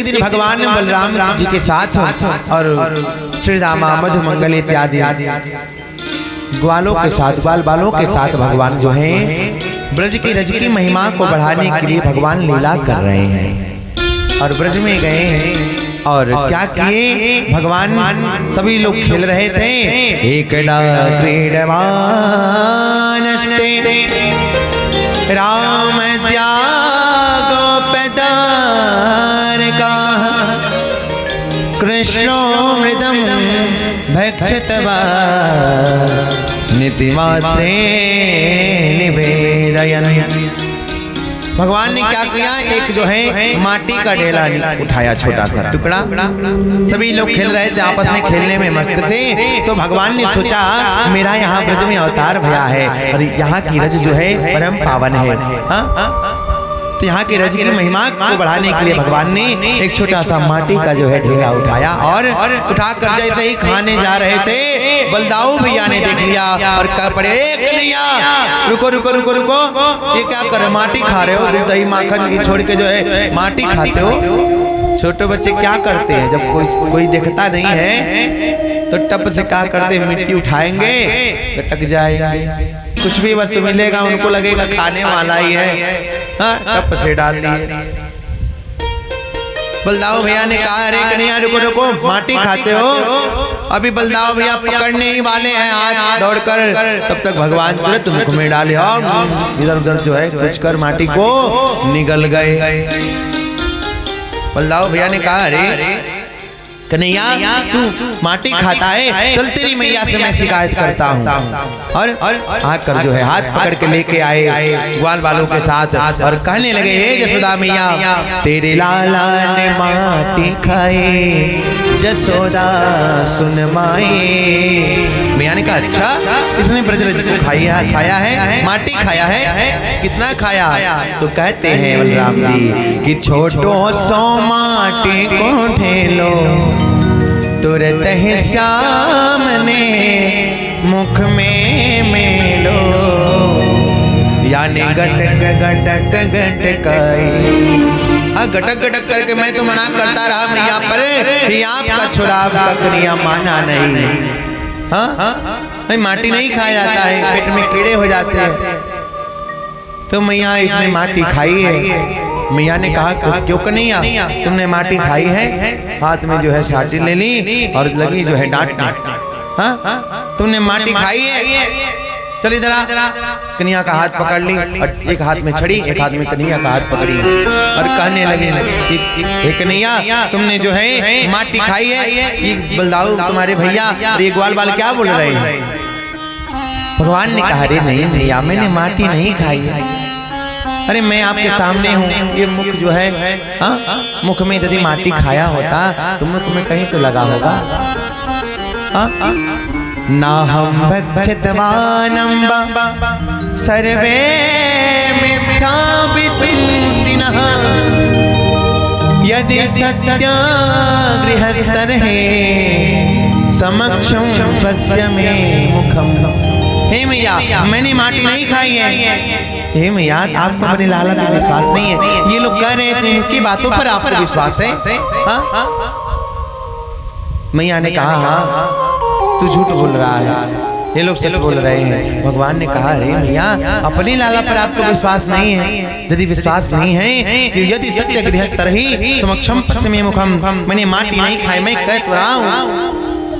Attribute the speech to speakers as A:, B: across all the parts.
A: दिन भगवान बलराम जी के साथ और श्री रामा मधु मंगल इत्यादि ग्वालों के साथ ग्वाल बालों के साथ भगवान जो है ब्रज की रज की महिमा को बढ़ाने के लिए भगवान लीला कर रहे हैं और ब्रज में गए हैं। और क्या किए भगवान, सभी लोग खेल रहे थे। एकदा क्रीडमानस्ते राम त्यागो पदारका कृष्णो मृदम भक्षतवा नीतिमात्रे निवेदयन्। भगवान ने क्या किया, एक जो है माटी का ढेला उठाया, छोटा सा टुकड़ा। सभी लोग खेल रहे थे आपस में, खेलने में मस्त थे। तो भगवान ने सोचा मेरा यहाँ ब्रज में अवतार भया है और यहाँ की रज जो है परम पावन है। तो यहाँ की रज की महिमा को बढ़ाने के लिए भगवान ने एक छोटा सा माटी का जो है ढेला उठाया और उठाकर जैसे ही खाने जा रहे थे बलदाऊ भैया ने देख लिया और कह पड़े, कन्हैया रुको रुको रुको रुको, ये क्या कर रहे, माटी खा रहे हो, दही माखन की छोड़ के जो है माटी खाते हो। छोटे बच्चे क्या करते हैं, जब कोई देखता नहीं है तो टप से क्या करते, मिट्टी उठाएंगे लटक जाएंगे, कुछ भी वस्तु मिलेगा उनको लगेगा खाने वाला ही है, टप से डाल दिए। बलदाऊ भैया ने कहा, अरे कन्हैया रुको रुको, माटी खाते हो, अभी बलदाऊ भैया पकड़ने ही वाले हैं हाथ दौड़कर। तब तक भगवान तुरंत मुख में डाले और इधर उधर जो है कुछ कर माटी को निगल गए। बलदाऊ भैया ने कहा, अरे कन्हैया तू माटी खाता है, चल तेरी मैया से मैं शिकायत करता हूँ। और आकर जो है हाथ पकड़ के लेके आए ग्वाल बालों के साथ और कहने लगे, हे जसोदा मैया तेरे लाला ने माटी खाए, जसोदा सुन माए। मैया ने कहा, अच्छा इसने ब्रजरज को खाया है, माटी खाया है, कितना खाया? तो कहते हैं बलराम जी कि छोटो सो माटी को ढेलो तुरत ही सामने मुख में मेलो, यानी गटक गटक गटकाई। गटक गटक करके मैं तो मना करता रहा मैया पर, ये आपका छुराव का कन्हैया माना नहीं। हाँ माटी नहीं खाया जाता है, पेट में कीड़े हो जाते हैं। तो मैया इसने माटी खाई है। मैया ने कहा, क्यों कन्हैया तुमने माटी खाई है? हाथ में जो है साटी ले ली और लगी जो है डांटने, हाँ तुमने माटी खाई है, चल इधर आ। कन्हैया का हाथ पकड़ ली और एक हाथ में छड़ी, एक हाथ में कन्हैया का हाथ पकड़ी और कहने लगे कि कन्हैया तुमने जो है माटी खाई है, ये बलदाऊ तुम्हारे भैया और ये ग्वाल बाल क्या बोल रहे हैं? भगवान ने कहा, अरे नहीं मैया मैंने माटी नहीं खाई है, अरे मैं आपके सामने हूँ, ये मुख जो है मुख में यदि माटी खाया होता तुम्हें कहीं तो लगा होगा। ना हम भक्षितवानं सर्वे मिथ्या विशंसिनः, यदि सत्य गृहस्तर्हि समक्षं पश्यामि मुखम। हे मैया मैंने माटी नहीं खाई है। हे मैया आपको अपने लाला पे विश्वास नहीं है, ये लोग कह रहे हैं इनकी बातों पर आपको विश्वास है? मैया ने कहा, हाँ तू झूठ बोल रहा है, ये लोग सच बोल रहे हैं। भगवान ने कहा, अरे मैया अपने लाला पर आपको विश्वास नहीं है, यदि विश्वास नहीं है कि यदि सत्य गृहस्थर्हि समक्षम पश्यामि मुखम, मैंने माटी नहीं खाई, मैं कह तो रहा हूँ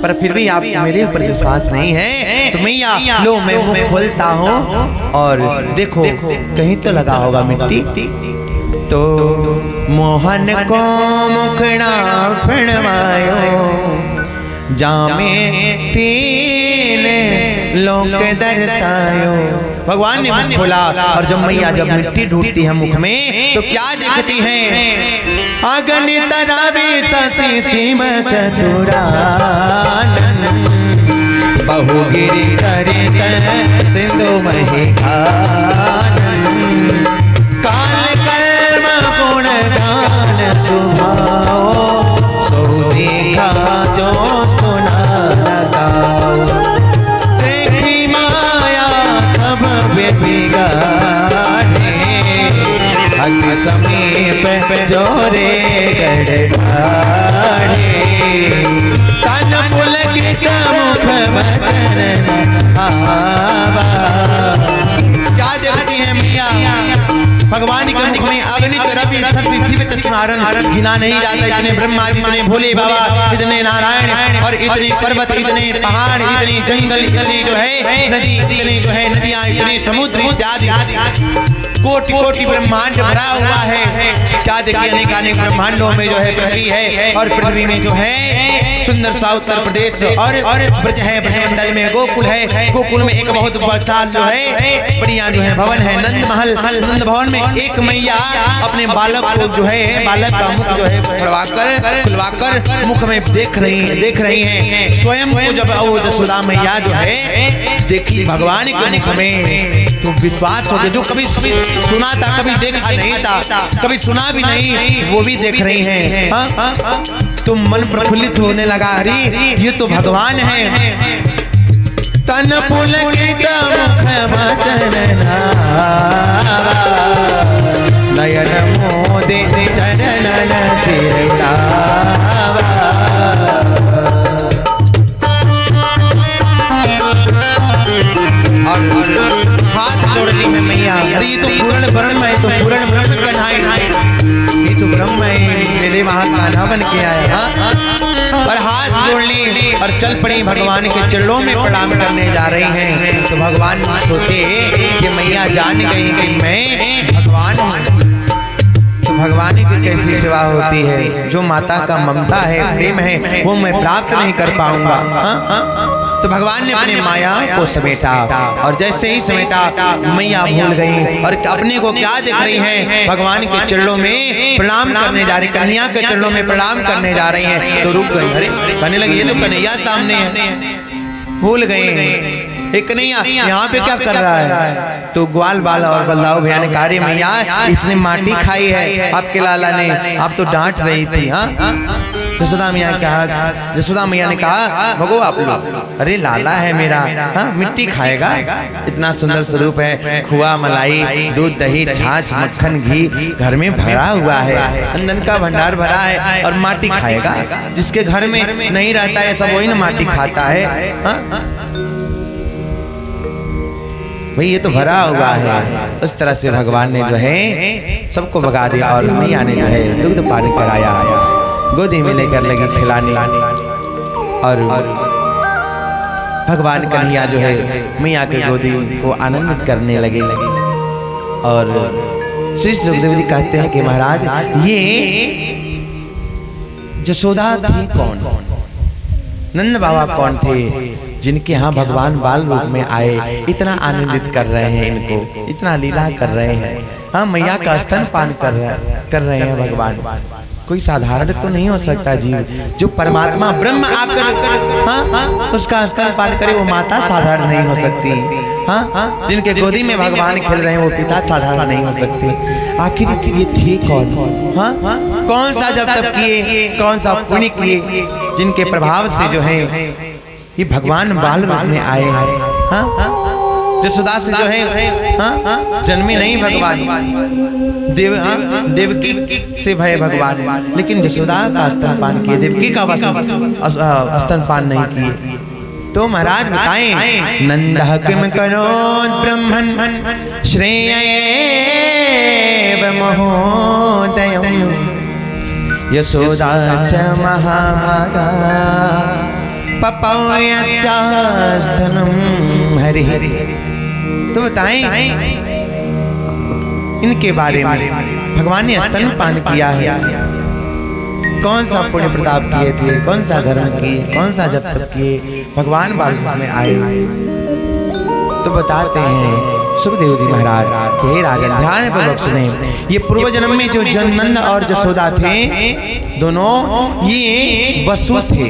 A: पर फिर भी आप मेरे ऊपर विश्वास नहीं है। तो मैया लो मैं मुख खोलता हूँ और देखो कहीं तो लगा होगा मिट्टी। तो मोहन को मुखड़ा फणवायो, जामे तीन लोक दर्शायो। भगवान ने मुख खोला और जब मैया जब मिट्टी ढूंढती है मुख में तो क्या देखती है? अगणित रवि शशि शिव चतुरानन, बहुगिरि सरित सिंधु महिखानन, काल कर्म गुण गान सुभाओ, सो देखा जो सुना न गाओ, देखी माया सब बिगाड़े, अति समीप पे जोरे गड़गाड़े तन पुलकित मुख बचन आवा। क्या देखती है मैया भगवान के मुख में अग्नि रवि शक्ति शिव चतुरारण गिना नहीं जाता। इतने ब्रह्मा इतने भोले बाबा इतने नारायण और इतने पर्वत इतने पहाड़ इतने जंगल इतने जो है नदी इतने जो है नदियां इतने समुद्र इत्यादि कोटि कोटि ब्रह्मांड भरा हुआ है। क्या देखिए अनेक अनेक ब्रह्मांडों में जो है पृथ्वी है और पृथ्वी में जो है सुंदर सा उत्तर प्रदेश और ब्रज है। ब्रजमंडल में गोकुल है। गोकुल में एक बहुत विशाल जो है बढ़िया जो है भवन है नंद महल। नंद भवन में एक मैया अपने बालक को जो है बालक का मुख जो है खुलवाकर मुख में देख रही हैं। स्वयं को जब यशोदा मैया जो है देखी भगवान के मुख में तो विश्वास हो गया। जो कभी सुना था कभी देखा नहीं था कभी सुना भी नहीं वो भी देख रही हैं। तो मन प्रफुल्लित होने लगा अरे ये तो भगवान है। तन पुलकित मुख बचन आवा नयन मोदे चरणन सिरलावा। हाथ जोड़ती है मैया अरे ये तो पूर्ण ब्रह्म है तो पूर्ण ब्रह्म कन्हाई ये तो ब्रह्म है मेरे वहां कान्हा बन के आया। और हाथ जोड़ ली और चल पड़ी भगवान के चरणों में प्रणाम करने जा रही हैं। तो भगवान सोचे कि मैया जान गई कि मैं भगवान हूँ। तो भगवान की कैसी सेवा होती है। जो माता का ममता है प्रेम है वो मैं प्राप्त नहीं कर पाऊंगा। तो भगवान ने अपने माया को समेटा और जैसे ही समेटा मैया भूल गई और अपने को क्या देख रही हैं भगवान के चरणों में प्रणाम करने जा रही कन्हैया के चरणों में प्रणाम करने जा रही हैं। तो रुक गई अरे कहने लगी ये तो कन्हैया सामने है। भूल गए एक कन्हैया यहाँ पे क्या कर रहा है। तो ग्वाल बाला और बलदाऊ भैया ने कहा मैया इसने माटी खाई है आपके लाला ने आप तो डांट रही थी। यशोदा मैया ने कहा भगो आप लोग अरे लाला है मेरा मिट्टी खाएगा। इतना सुंदर स्वरूप है खुआ मलाई दूध दही छाछ मक्खन घी घर में भरा हुआ है अंदन का भंडार भरा है और माटी खाएगा। जिसके घर में नहीं रहता है सब वही ना माटी खाता है। भाई ये तो भरा हुआ है। उस तरह से भगवान ने जो है सबको भगा दिया और मैया ने जो है दूध पानी कराया गोदी में लेकर लगी खिलाने और भगवान कन्हैया जो है मैया के गोदी को आनंदित करने लगे। और श्री सुखदेव जी कहते हैं कि महाराज ये यशोदा थी कौन नंद बाबा कौन थे जिनके यहाँ भगवान बाल रूप में आए इतना आनंदित कर रहे हैं इनको इतना लीला कर रहे हैं। मैया का स्तन पान कर रहे हैं भगवान। कोई साधारण तो नहीं हो सकता जीव जो परमात्मा ब्रह्म आकर उसका स्तन पान करे वो माता साधारण नहीं हो सकती। जिनके गोदी में भगवान खेल रहे हैं वो पिता साधारण नहीं हो सकते। आखिर ये थे कौन कौन सा जब तक किए कौन सा पुण्य किए जिनके प्रभाव से जो है ये भगवान बाल रूप में आए हैं। यशोदा से जो है जन्मे नहीं भगवान देवकी से भय भगवान लेकिन यशोदा का स्तनपान किए देवकी का स्तनपान नहीं किए। तो महाराज बताएं नंदः किम करोत् ब्रह्मन् श्रेयैव महोदयम् यशोदा च महाभागा पपौर्यस्यास्तनम् हरिः। तो बताएं इनके बारे में भगवान ने स्तनपान किया है कौन सा पुण्य प्रताप किए थे कौन सा धर्म किए कौन सा जप तप किए भगवान बाल में आए। तो बताते हैं सुखदेव जी महाराज के राजन ध्यान पूर्वक सुने। ये पूर्व जन्म में जो नंद और यशोदा थे दोनों ये वसु थे।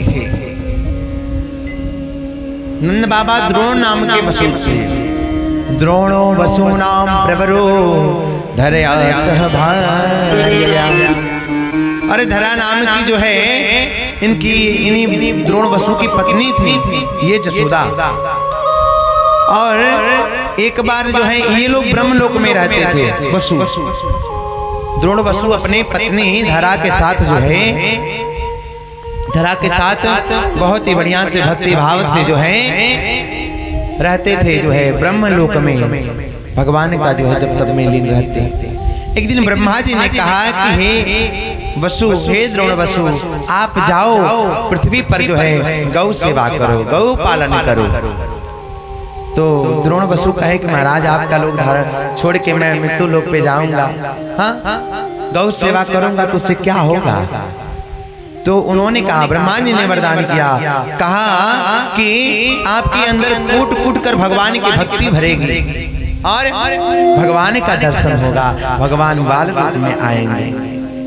A: नंद बाबा द्रोण नाम के वसु थे। द्रोणो वसूनाम प्रवरो धरया सहभार्या। अरे धरा नाम की जो है इनकी इन्हीं द्रोण वसु की पत्नी थी ये यशोदा। और एक बार जो है ये लोग ब्रह्मलोक में रहते थे वसु द्रोण वसु अपनी पत्नी धरा के साथ जो है, धरा के साथ बहुत ही बढ़िया से भक्ति भाव से जो है रहते थे, जो है ब्रह्मलोक में भगवान का जो है जब तब में लीन रहते। एक दिन ब्रह्मा जी ने कहा कि हे वसु, हे द्रोण वसु, आप जाओ पृथ्वी पर जो है गौ सेवा करो, गौ पालन करो। तो द्रोण वसु कहे कि महाराज आपका लोग छोड़ के मैं मृत्यु लोक पे जाऊंगा, हाँ गौ सेवा करूंगा तो उससे क्या होगा। तो उन्होंने कहा, ब्रह्मा जी ने वरदान किया, कहा कि आपके अंदर कूट कूट कर भगवान की भक्ति भरेगी और भगवान का दर्शन होगा, भगवान बाल रूप में आएंगे,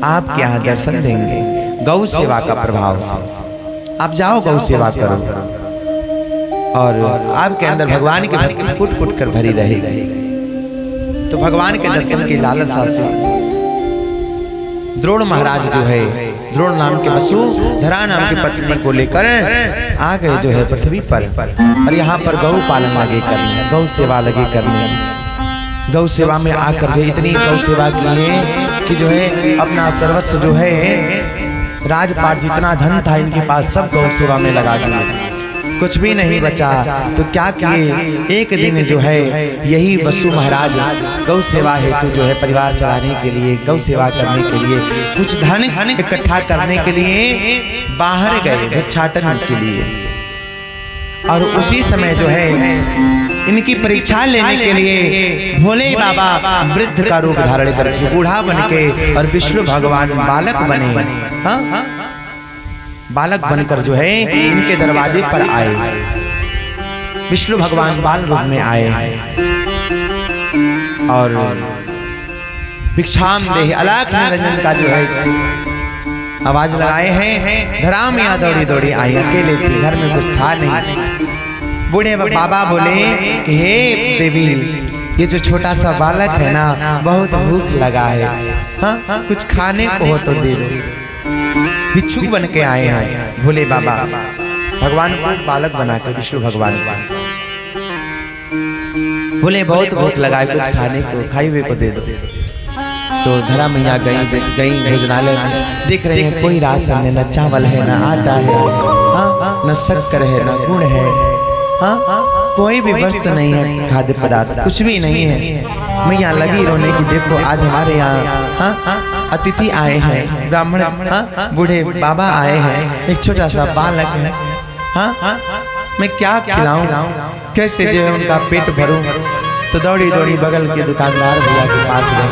A: आपके यहाँ दर्शन देंगे गौ सेवा का प्रभाव से। आप जाओ गौ सेवा करो और आपके अंदर भगवान की भक्ति कुट कुट कर भरी रहेगी। तो भगवान के दर्शन की लालसा से द्रोण महाराज जो है, द्रोण नाम के वसु धरा नाम की पत्नी को लेकर आ गए जो है पृथ्वी पर, और यहाँ पर गौ पालन लगे करने, गौ सेवा लगे करने। गौ सेवा में आकर जो इतनी गौ सेवा की है कि जो है अपना सर्वस्व जो है राजपाट जितना धन था इनके पास सब गौ सेवा में लगा दिया, कुछ भी नहीं बचा। तो क्या किए, एक दिन जो है यही वसु महाराज गौ सेवा हेतु जो है परिवार चलाने के लिए, गौ सेवा करने के लिए, कुछ धन इकट्ठा करने के लिए बाहर गए भिक्षाटन के लिए। और उसी समय जो है इनकी परीक्षा लेने के लिए भोले बाबा वृद्ध का रूप धारण करके बूढ़ा बन के और विष्णु भगवान बालक बने, हाँ बालक बनकर जो है इनके दरवाजे पर आए। विष्णु भगवान बाल रूप में आए और भिक्षाम देहि अलख निरंजन का जो है आवाज लगाए हैं। धराम यहाँ दौड़ी दौड़ी आई, अकेले थी, घर में कुछ था नहीं। बूढ़े बाबा बोले कि हे देवी, ये जो छोटा सा बालक है ना बहुत भूख लगा है, हाँ कुछ खाने को हो तो दे दो। भिक्षुक बन के आए हैं भोले बाबा, भगवान को बालक बनाकर विष्णु भगवान बोले बहुत भूख लगा है, कुछ खाने को खाई हुए को दे दो। तो धरा मैया गई भोजनालय में, देख रहे हैं कोई राशन है, न चावल है, न आटा है, हाँ न शक्कर है, न गुड़ है, हाँ कोई भी वस्तु नहीं है, खाद्य पदार्थ कुछ भी नहीं है। मैया लगी रोने की, देखो आज हमारे यहाँ हाँ अतिथि आए हैं, ब्राह्मण हाँ बूढ़े बाबा आए हैं, एक छोटा सा बालक है, हाँ मैं क्या खिलाऊं, कैसे जो है उनका पेट भरूं। तो दौड़ी दौड़ी बगल के दुकानदार भैया के पास गई,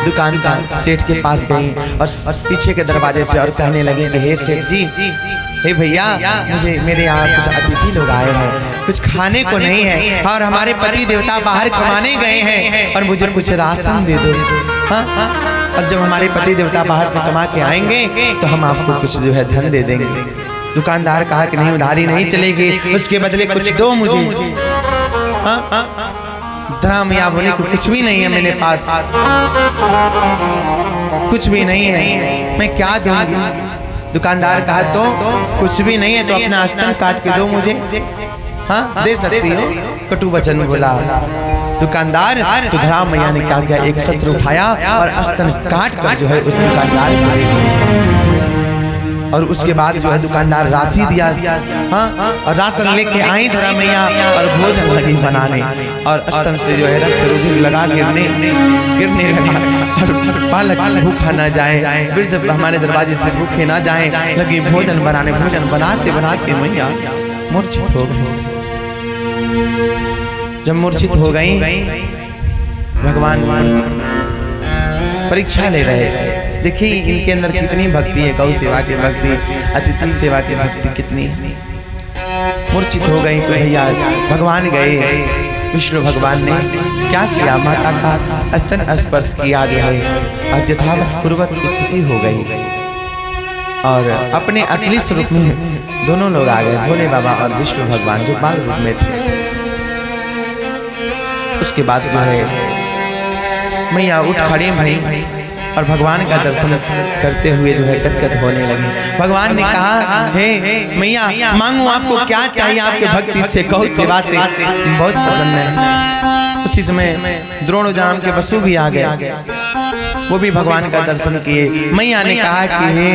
A: दुकानदार सेठ के पास गई और पीछे के दरवाजे से और कहने लगे कि हे सेठ जी, हे भैया, मुझे मेरे यहाँ कुछ अतिथि लोग आए हैं, कुछ खाने को नहीं है और हमारे पति देवता बाहर कमाने गए हैं और मुझे कुछ राशन दे दो। हाँ और जब हमारे पति देवता बाहर से कमा के आएंगे तो हम आपको कुछ जो है धन दे देंगे। दुकानदार कहा कि नहीं, उधारी नहीं चलेगी, उसके बदले कुछ दो मुझे। हाँ धरा मैया बोले कुछ भी नहीं है मेरे पास, कुछ भी नहीं है, मैं क्या दूंगी। दुकानदार कहा तो कुछ भी नहीं है तो अपना स्तन काट के दो मुझे, हाँ दे सकती हो, कटु वचन बोला दुकानदार। तो धरा मैया ने क्या किया, एक शस्त्र उठाया और स्तन काट कर जो है उस दुकानदार को दे दिया। और उसके बाद जो है दुकानदार राशि दिया, हाँ और राशन लेके आई धरा मैया और भोजन लगी बनाने और स्तन से जो है रक्त रुधिर लगा गिरने लगा और बालक भूखा ना जाए, वृद्ध हमारे दरवाजे से भूखे ना जाए, लगी भोजन बनाने। भोजन बनाते बनाते मैया मूर्छित हो गई। जब मूर्छित हो गई, भगवान परीक्षा ले रहे थे, देखिए इनके अंदर कितनी भक्ति है, गौ सेवा की भक्ति, अतिथि सेवा की भक्ति कितनी है। मूर्छित हो गई तो भैया भगवान गए, विष्णु भगवान ने क्या किया, माता का स्तन स्पर्श किया जो है और यथावत पूर्वत स्थिति हो गई और अपने असली स्वरूप में दोनों लोग आ गए, भोले बाबा और विष्णु भगवान जो बाल रूप में थे। उसके बाद जो है मैया उठ खड़ी भई और भगवान का दर्शन करते हुए जो है गदगद होने लगी। भगवान ने कहा, हे मैया मांगू आपको क्या चाहिए, आपके भक्ति से गौ सेवा से बहुत प्रसन्न है। उसी समय द्रोण नाम के वसु भी आ गए, वो भी भगवान का दर्शन किए। मैया ने कहा कि हे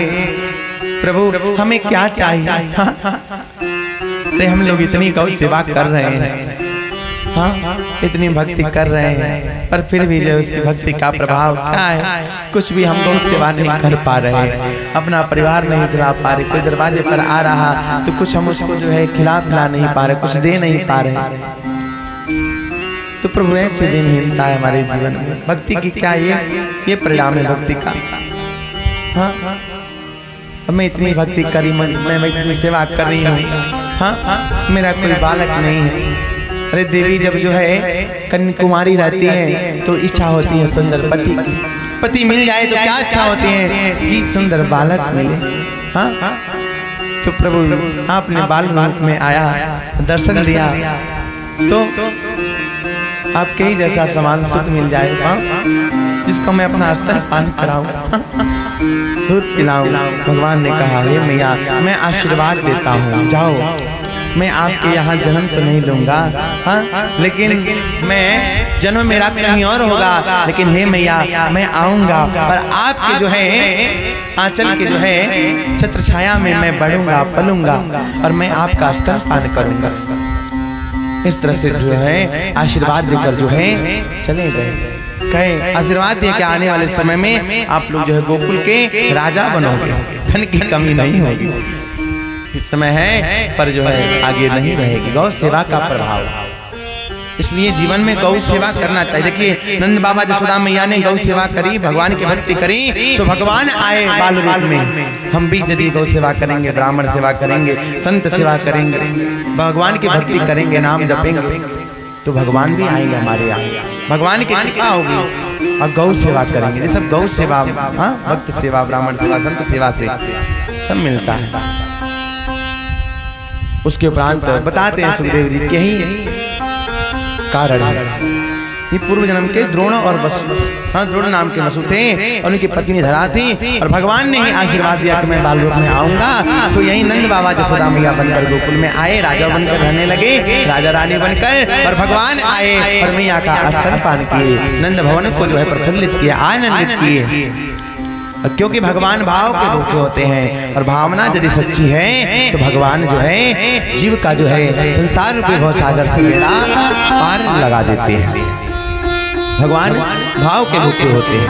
A: प्रभु हमें क्या चाहिए? अरे हम लोग इतनी गौ सेवा कर रहे हैं, हाँ इतनी भक्ति कर रहे हैं, पर फिर भी जो उसकी भक्ति का प्रभाव क्या है? कुछ भी हम गौ सेवा नहीं कर पा रहे, अपना परिवार नहीं चला पा रहे। कोई दरवाजे पर आ रहा तो कुछ हम उसको जो है खिला पिला नहीं पा रहे, कुछ दे नहीं पा रहे। तो प्रभु ऐसे दिन हिलता है हमारे जीवन में। भक्ति की क्या ये परिणाम है भक्ति का। हाँ मैं इतनी भक्ति करी, मैं इतनी सेवा कर रही हूँ, हाँ मेरा कोई बालक नहीं है। अरे देवी जब जो है कन्याकुमारी रहती है तो इच्छा होती है सुंदर पति की, पति मिल जाए तो क्या इच्छा होती है कि सुंदर बालक मिले। हाँ तो प्रभु आपने बाल रूप में आया, दर्शन दिया तो आपके ही जैसा समान सुख मिल जाए, जिसको मैं अपना स्तन पान कराऊं, दूध पिलाऊं। भगवान ने कहा हे मैया मैं आशीर्वाद देता हूँ, जाओ मैं आपके यहाँ जन्म तो नहीं लूंगा, हाँ लेकिन मैं जन्म मेरा कहीं और होगा, लेकिन हे मैया मैं आऊंगा और आपके जो है आंचल के जो है छत्र छाया में मैं बढ़ूंगा पलूंगा और मैं आपका स्तन पान करूंगा। इस तरह से जो है आशीर्वाद देकर जो है चले गए। कहे आशीर्वाद दे के आने वाले समय में आप लोग जो है गोकुल के राजा बनोगे, धन की कमी नहीं होगी। इस समय है पर जो है आगे नहीं रहेगी। गौ सेवा का प्रभाव, इसलिए जीवन में गौ सेवा करना चाहिए। देखिए नंद बाबा जसोदा मैया ने गौ सेवा करी, भगवान की भक्ति करी, तो भगवान आए बाल रूप में। हम भी यदि गौ सेवा करेंगे, ब्राह्मण सेवा करेंगे, संत सेवा करेंगे, भगवान की भक्ति करेंगे, नाम जपेंगे, तो भगवान भी आएंगे हमारे यहाँ, भगवान की कृपा होगी। और गौ सेवा करेंगे, ये सब गौ सेवा, हाँ भक्त सेवा, ब्राह्मण सेवा, संत सेवा से सब मिलता है। उसके उपरांत बताते हैं सुखदेव जी यही कारण है। ये पूर्व जन्म के द्रोण और वसु, हाँ द्रोण नाम के वसु थे और उनकी पत्नी धरा थी, और भगवान ने ही आशीर्वाद दिया कि मैं बाल रूप में आऊंगा। सो यही नंद बाबा जसोदा मैया बनकर गोकुल में आए, राजा बनकर रहने लगे, राजा रानी बनकर, और भगवान आए और मैया का स्तन पान किए, नंद भवन को जो है प्रफुल्लित किया, आनंदित किए। क्योंकि भगवान भाव के भूखे होते हैं, और भावना यदि सच्ची है तो भगवान जो है जीव का जो है संसार रूपी भव सागर से बेड़ा पार लगा देते हैं। भगवान भाव के भूखे होते हैं।